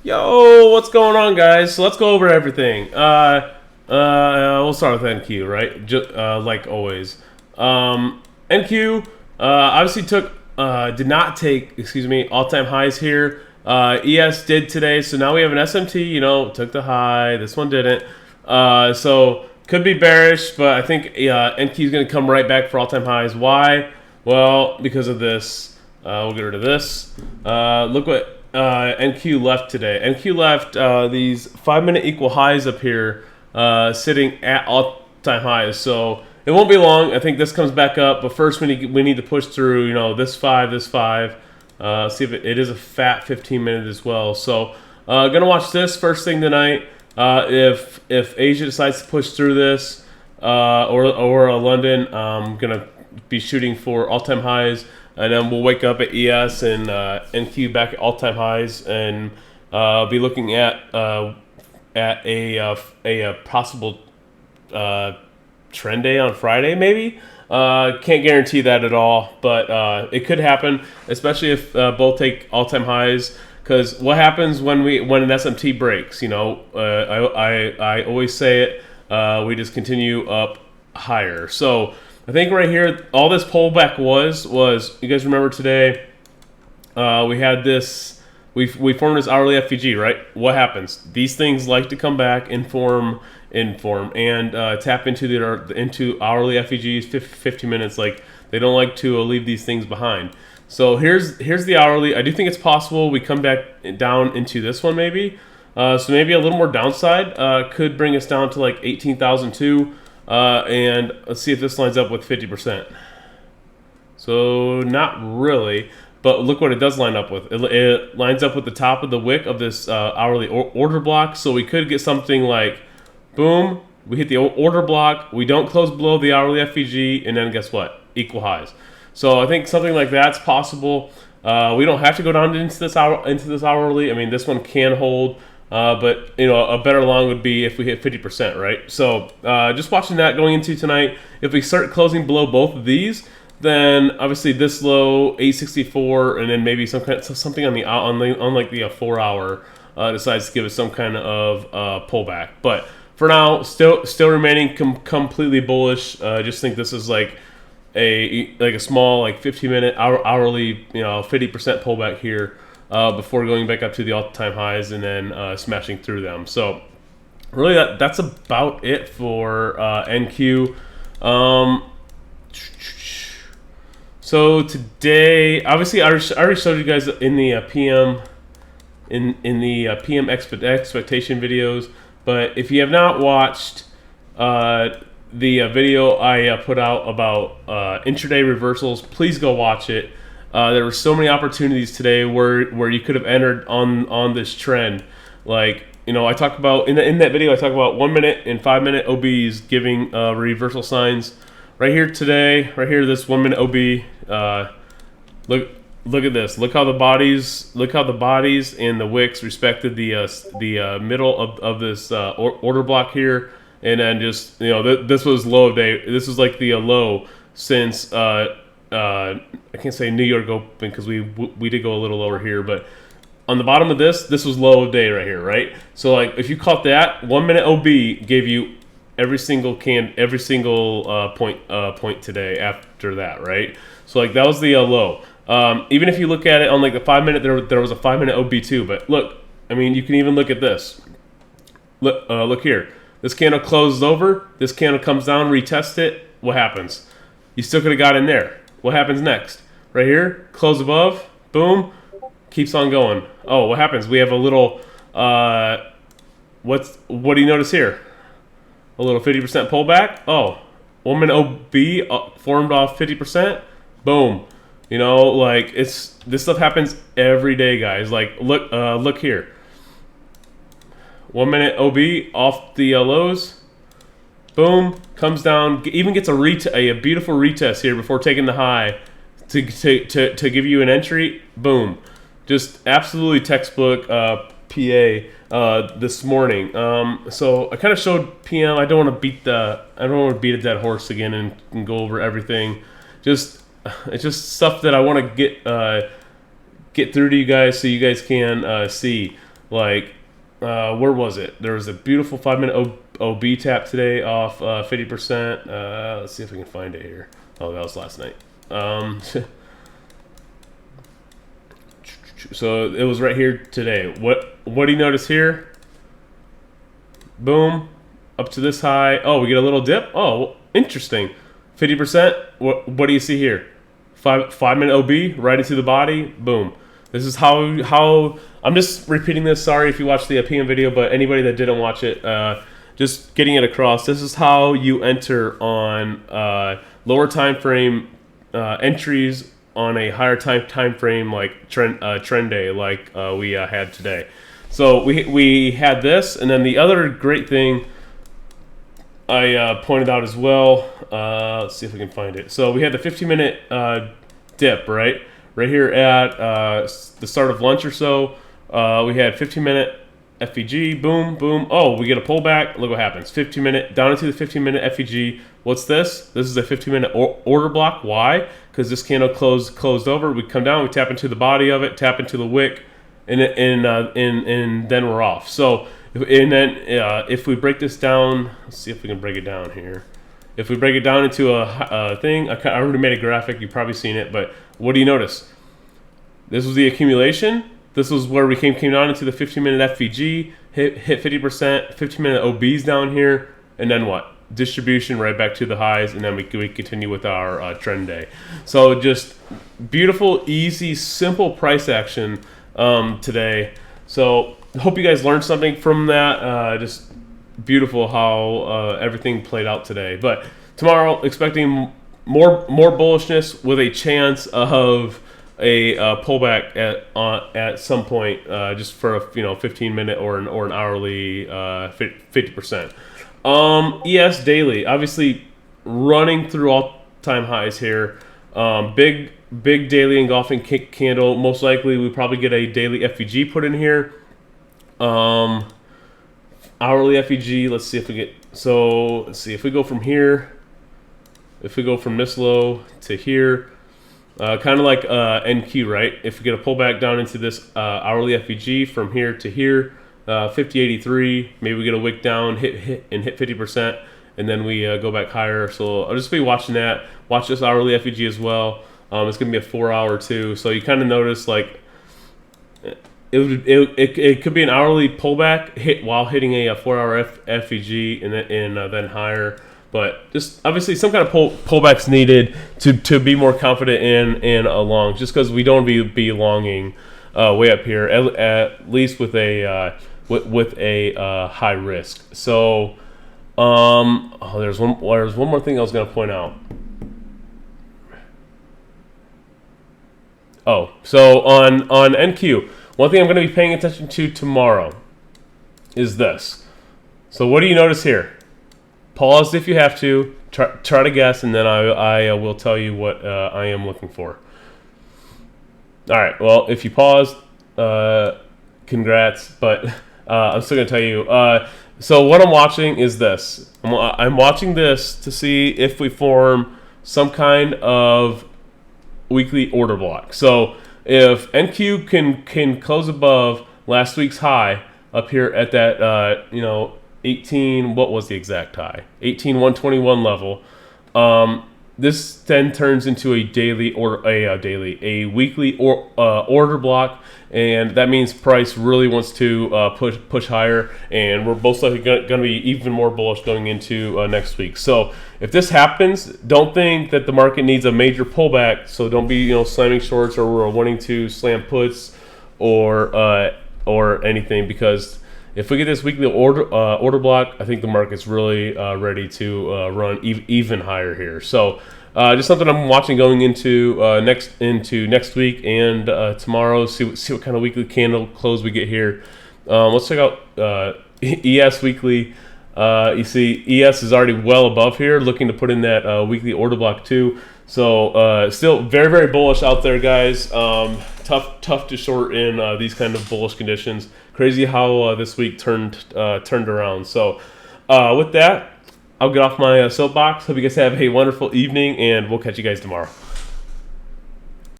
Yo, what's going on, guys? So let's go over everything. We'll start with NQ, right? Like always. NQ obviously did not take, excuse me, all-time highs here. ES did today, so now we have an SMT. Took the high. This one didn't. So could be bearish, but I think NQ is going to come right back for all-time highs. Why? Well, because of this. We'll get rid of this. Look what NQ left today. NQ left these 5-minute equal highs up here, sitting at all-time highs. So it won't be long. I think this comes back up, but first we need to push through. This 5, this 5. See if it is a fat 15-minute as well. So gonna watch this first thing tonight. If Asia decides to push through this, or London, I'm gonna be shooting for all-time highs. And then we'll wake up at ES and NQ back at all-time highs, and be looking at a possible trend day on Friday, maybe. Can't guarantee that at all, but it could happen, especially if both take all-time highs. Because what happens when an SMT breaks? I always say it. We just continue up higher. So I think right here, all this pullback was you guys remember today, we had this, we formed this hourly FVG, right? What happens? These things like to come back and form and tap into hourly FVGs 50 minutes. Like, they don't like to leave these things behind. So here's the hourly. I do think it's possible we come back down into this one maybe. So maybe a little more downside could bring us down to like 18,002. And let's see if this lines up with 50%. So not really, but look what it does line up with. It lines up with the top of the wick of this hourly order block. So we could get something like, boom, we hit the order block, we don't close below the hourly FVG, and then guess what? Equal highs. So I think something like that's possible. We don't have to go down into this hourly. I mean, this one can hold. But a better long would be if we hit 50%, right? So just watching that going into tonight. If we start closing below both of these, then obviously this low 864, and then maybe something on like the 4 hour decides to give us some kind of pullback. But for now, still remaining completely bullish. Just think this is like a small 15-minute hourly 50% pullback here. Before going back up to the all-time highs and then smashing through them. So really that's about it for NQ. So today, obviously I already showed you guys in the PM PM expectation videos, but if you have not watched the video I put out about intraday reversals, please go watch it. There were so many opportunities today where you could have entered on this trend. Like, I talk about in that video, I talk about 1 minute and 5 minute OBs giving reversal signs. Right here today, right here, this 1 minute OB. Look at this. Look how the bodies and the wicks respected the middle of this order block here, and then just this was low of day. This was like the low since. I can't say New York Open because we did go a little lower here, but on the bottom of this was low of day right here, right? So like if you caught that, 1 minute OB gave you every single point today after that, right? So like that was the low. Even if you look at it on like the 5 minute, there was a 5 minute OB too. But look, I mean, you can even look at this. Look here. This candle closes over. This candle comes down, retest it. What happens? You still could have got in there. What happens next? Right here, close above, boom, keeps on going. Oh, what happens? We have a little, what do you notice here? A little 50% pullback. Oh, 1 minute OB formed off 50%. Boom. This stuff happens every day, guys. Like, look here. 1 minute OB off the lows. Boom, comes down, even gets a beautiful retest here before taking the high to give you an entry. Boom, just absolutely textbook PA this morning. So I kind of showed PM. I don't want to beat a dead horse again and go over everything. It's just stuff that I want to get through to you guys so you guys can see. Like, where was it? There was a beautiful 5-minute OB tap today off 50%. Let's see if we can find it here. Oh, that was last night. So it was right here today. What do you notice here? Boom, up to this high. Oh, we get a little dip. Oh, interesting. 50%. What do you see here? 5-minute OB right into the body. Boom. This is how I'm just repeating this. Sorry if you watched the PM video, but anybody that didn't watch it, just getting it across. This is how you enter on lower time frame entries on a higher time frame like trend day like we had today. So we had this, and then the other great thing I pointed out as well. Let's see if we can find it. So we had the 15-minute dip, right here at the start of lunch or so. We had 15-minute FVG, boom, boom. Oh, we get a pullback. Look what happens. 15-minute down into the 15-minute FVG. What's this? This is a 15-minute order block. Why? Because this candle closed over. We come down. We tap into the body of it. Tap into the wick, and then we're off. So if we break this down, let's see if we can break it down here. If we break it down into a thing, I already made a graphic. You've probably seen it, but what do you notice? This was the accumulation. This was where we came down into the 15-minute FVG, hit 50%, 15-minute OBs down here, and then what? Distribution right back to the highs, and then we continue with our trend day. So just beautiful, easy, simple price action today. So hope you guys learned something from that. Just beautiful how everything played out today. But tomorrow, expecting more bullishness with a chance of a pullback at some point, just for a 15-minute or an hourly 50%. ES daily, obviously running through all-time highs here. Big daily engulfing candle. Most likely, we probably get a daily FVG put in here. Hourly FVG. Let's see if we get. So let's see if we go from here. If we go from this low to here. Kind of like NQ, right? If we get a pullback down into this hourly FVG from here to here, 50.83, maybe we get a wick down, hit 50%, and then we go back higher. So I'll just be watching that. Watch this hourly FVG as well. It's going to be a 4-hour too. So you kind of notice like it could be an hourly pullback hit while hitting a 4-hour FVG and then higher. But just obviously some kind of pullbacks needed to be more confident in a long, just because we don't be longing way up here at least with a high risk. So there's one more thing I was going to point out. Oh, so on NQ, one thing I'm going to be paying attention to tomorrow is this. So what do you notice here? Pause if you have to. Try to guess, and then I will tell you what I am looking for. All right. Well, if you paused, congrats. But I'm still gonna tell you. So what I'm watching is this. I'm watching this to see if we form some kind of weekly order block. So if NQ can close above last week's high up here at that 18, what was the exact high? 18,121 level. This then turns into a daily or a weekly order block, and that means price really wants to push higher, and we're most likely going to be even more bullish going into next week. So if this happens, don't think that the market needs a major pullback. So don't be slamming shorts or wanting to slam puts or anything, because if we get this weekly order block, I think the market's really ready to run even higher here. So just something I'm watching going into next week and tomorrow. See what kind of weekly candle close we get here. Let's check out ES weekly. You see, ES is already well above here, looking to put in that weekly order block too. So still very, very bullish out there, guys. Tough to short in these kind of bullish conditions. Crazy how this week turned around. So with that, I'll get off my soapbox. Hope you guys have a wonderful evening, and we'll catch you guys tomorrow.